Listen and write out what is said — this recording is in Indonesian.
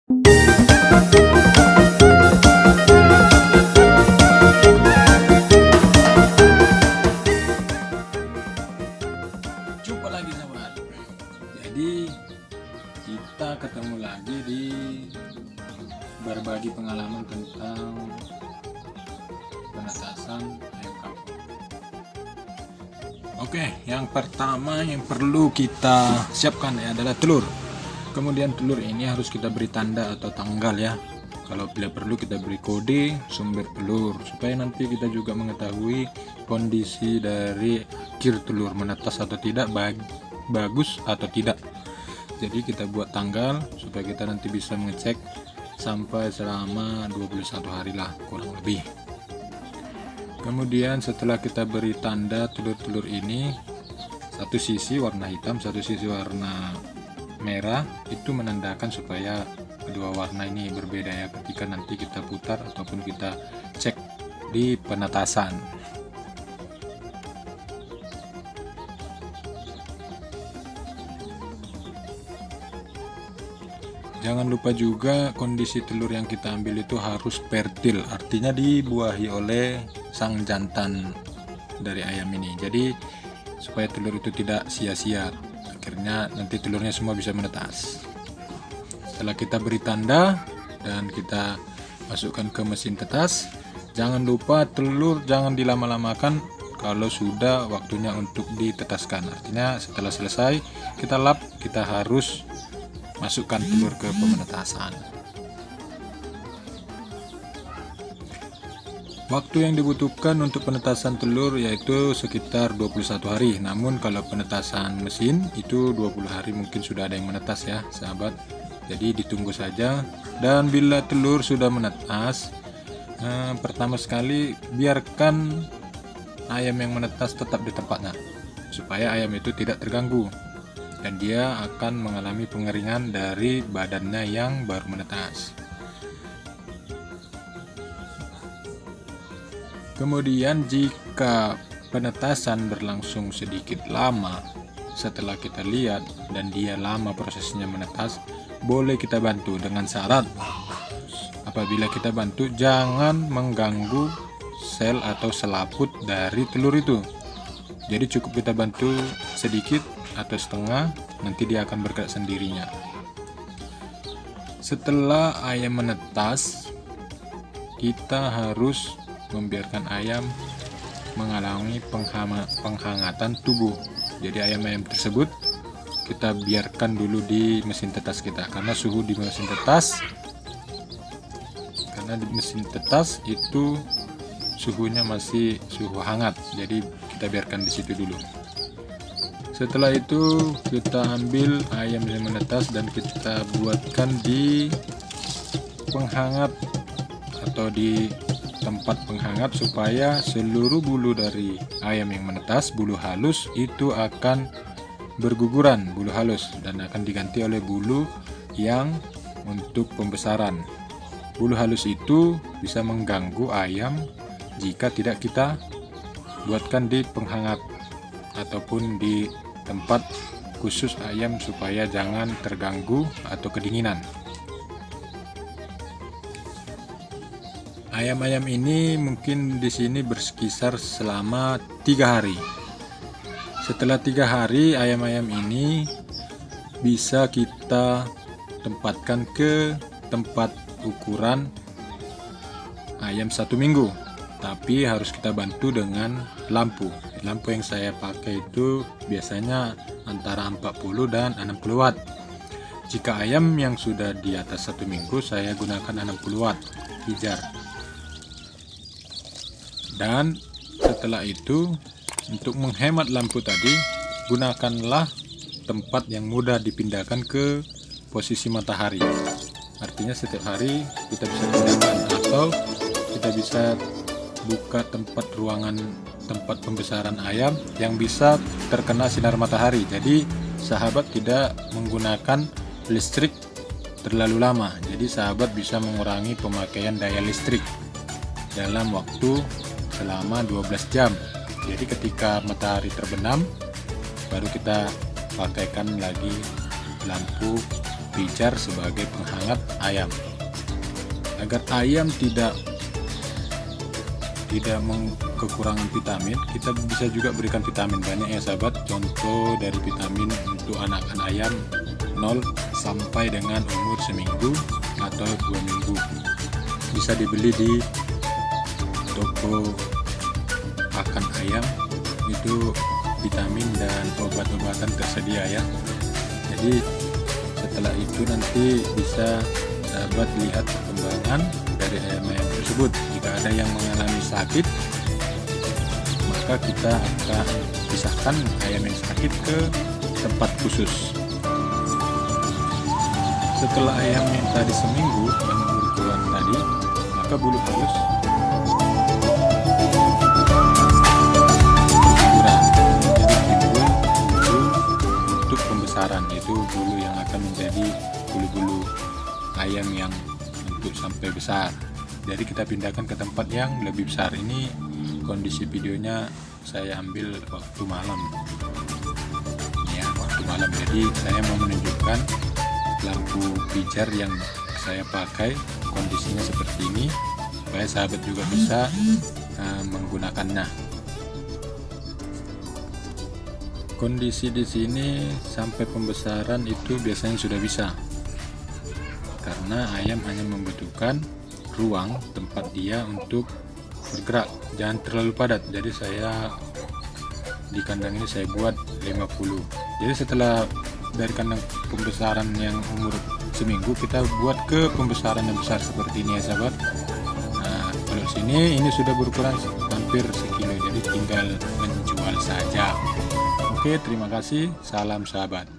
Jumpa lagi sahabat. Jadi kita ketemu lagi di berbagi pengalaman tentang penetasan ayam kampung. Oke, yang pertama yang perlu kita siapkan adalah telur. Kemudian telur ini harus kita beri tanda atau tanggal ya. Kalau bila perlu kita beri kode sumber telur supaya nanti kita juga mengetahui kondisi dari kir telur menetas atau tidak, bagus atau tidak. Jadi kita buat tanggal supaya kita nanti bisa mengecek sampai selama 21 hari lah kurang lebih. Kemudian setelah kita beri tanda telur-telur ini, satu sisi warna hitam, satu sisi warna merah, itu menandakan supaya kedua warna ini berbeda ya ketika nanti kita putar ataupun kita cek di penetasan. Jangan lupa juga kondisi telur yang kita ambil itu harus fertil, artinya dibuahi oleh sang jantan dari ayam ini. Jadi supaya telur itu tidak sia-sia, akhirnya nanti telurnya semua bisa menetas. Setelah kita beri tanda dan kita masukkan ke mesin tetas, jangan lupa telur jangan dilama-lamakan kalau sudah waktunya untuk ditetaskan. Artinya setelah selesai kita lap, kita harus masukkan telur ke pemenetasan. Waktu yang dibutuhkan untuk penetasan telur yaitu sekitar 21 hari. Namun kalau penetasan mesin itu 20 hari mungkin sudah ada yang menetas ya sahabat. Jadi ditunggu saja. Dan bila telur sudah menetas, pertama sekali biarkan ayam yang menetas tetap di tempatnya supaya ayam itu tidak terganggu dan dia akan mengalami pengeringan dari badannya yang baru menetas. Kemudian jika penetasan berlangsung sedikit lama, setelah kita lihat dan dia lama prosesnya menetas, boleh kita bantu dengan syarat apabila kita bantu jangan mengganggu sel atau selaput dari telur itu. Jadi cukup kita bantu sedikit atau setengah, nanti dia akan bergerak sendirinya. Setelah ayam menetas, kita harus membiarkan ayam mengalami penghangatan tubuh. Jadi ayam-ayam tersebut kita biarkan dulu di mesin tetas kita, karena suhu di mesin tetas, itu suhunya masih suhu hangat, jadi kita biarkan di situ dulu. Setelah itu kita ambil ayam yang menetas dan kita buatkan di penghangat atau di tempat penghangat supaya seluruh bulu dari ayam yang menetas, bulu halus itu akan berguguran, bulu halus, dan akan diganti oleh bulu yang untuk pembesaran. Bulu halus itu bisa mengganggu ayam jika tidak kita buatkan di penghangat ataupun di tempat khusus ayam supaya jangan terganggu atau kedinginan. Ayam-ayam ini mungkin di sini berkisar selama 3 hari. Setelah 3 hari ayam-ayam ini bisa kita tempatkan ke tempat ukuran ayam 1 minggu, tapi harus kita bantu dengan lampu. Lampu yang saya pakai itu biasanya antara 40 dan 60 watt. Jika ayam yang sudah di atas 1 minggu, saya gunakan 60 watt pijar. Dan setelah itu, untuk menghemat lampu tadi, gunakanlah tempat yang mudah dipindahkan ke posisi matahari. Artinya setiap hari kita bisa pindahkan, atau kita bisa buka tempat pembesaran ayam yang bisa terkena sinar matahari. Jadi sahabat tidak menggunakan listrik terlalu lama. Jadi sahabat bisa mengurangi pemakaian daya listrik dalam waktu selama 12 jam. Jadi ketika matahari terbenam baru kita pakaikan lagi lampu pijar sebagai penghangat ayam. Agar ayam tidak kekurangan vitamin, kita bisa juga berikan vitamin banyak ya sahabat. Contoh dari vitamin untuk anakan ayam 0 sampai dengan umur seminggu atau 2 minggu, bisa dibeli di toko pakan ayam. Itu vitamin dan obat-obatan tersedia ya. Jadi setelah itu nanti bisa sahabat lihat perkembangan dari ayam-ayam tersebut. Jika ada yang mengalami sakit, maka kita akan pisahkan ayam yang sakit ke tempat khusus. Setelah ayam yang tadi seminggu yang berukuran tadi, maka bulu halus berkurang, jadi timbul bulu untuk pembesaran. Itu bulu yang akan menjadi bulu-bulu ayam yang untuk sampai besar. Jadi kita pindahkan ke tempat yang lebih besar. Ini kondisi videonya saya ambil waktu malam ya, waktu malam. Jadi saya mau menunjukkan lampu pijar yang saya pakai kondisinya seperti ini, supaya sahabat juga bisa menggunakannya. Kondisi di sini sampai pembesaran itu biasanya sudah bisa, karena ayam hanya membutuhkan ruang tempat dia untuk bergerak, jangan terlalu padat. Jadi saya di kandang ini saya buat 50. Jadi setelah dari kandang pembesaran yang umur seminggu, kita buat ke pembesaran yang besar seperti ini ya sahabat. Nah, kalau sini ini sudah berukuran hampir sekilo, jadi tinggal menjual saja. Oke, terima kasih. Salam sahabat.